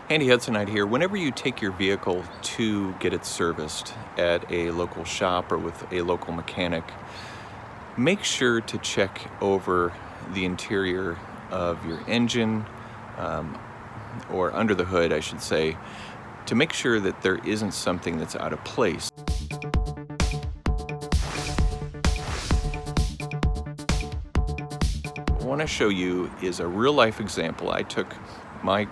Handy Hudsonite here. Whenever you take your vehicle to get it serviced at a local shop or with a local mechanic, make sure to check over the interior of your engine, or under the hood, I should say, to make sure that there isn't something that's out of place. What I want to show you is a real-life example. I took my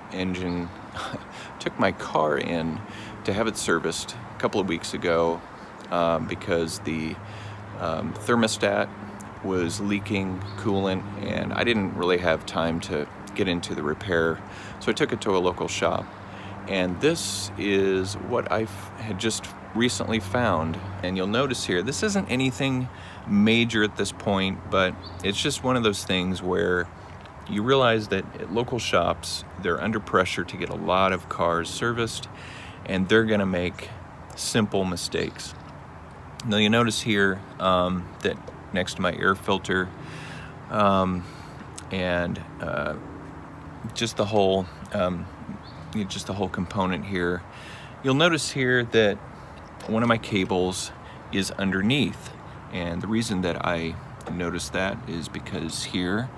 car in to have it serviced a couple of weeks ago because the thermostat was leaking coolant, and I didn't really have time to get into the repair, so I took it to a local shop. And this is what I had just recently found, and you'll notice here, this isn't anything major at this point, but it's just one of those things where you realize that at local shops, they're under pressure to get a lot of cars serviced, and they're gonna make simple mistakes. Now you notice here that next to my air filter and just the whole component here, you'll notice here that one of my cables is underneath. And the reason that I noticed that is because here,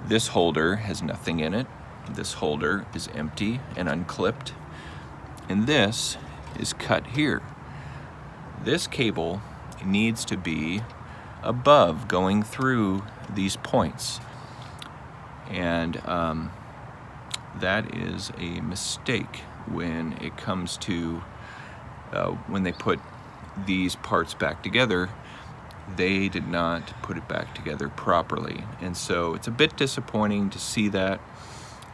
this holder has nothing in it. This holder is empty and unclipped. And this is cut here. This cable needs to be above, going through these points. And that is a mistake when it comes to when they put these parts back together. They did not put it back together properly, and so it's a bit disappointing to see that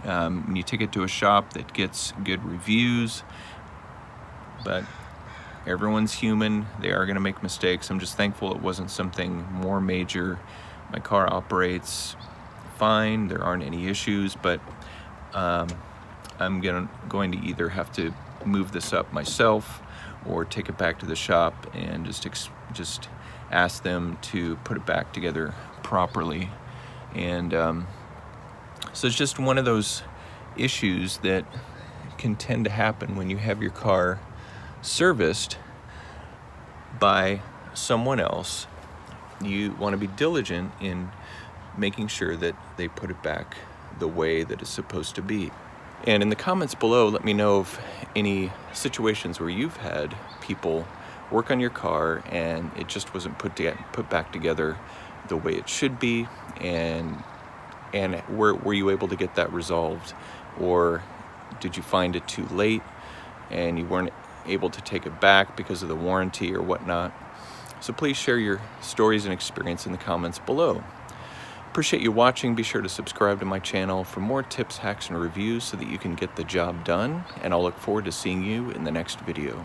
when you take it to a shop that gets good reviews, but everyone's human. They are going to make mistakes. I'm just thankful it wasn't something more major. My car operates fine, there aren't any issues, but I'm going to either have to move this up myself or take it back to the shop and just ask them to put it back together properly. And so it's just one of those issues that can tend to happen when you have your car serviced by someone else. You want to be diligent in making sure that they put it back the way that it's supposed to be. And in the comments below, let me know of any situations where you've had people work on your car and it just wasn't put back together the way it should be, and were you able to get that resolved, or did you find it too late and you weren't able to take it back because of the warranty or whatnot? So please share your stories and experience in the comments below. Appreciate you watching. Be sure to subscribe to my channel for more tips, hacks, and reviews so that you can get the job done, and I'll look forward to seeing you in the next video.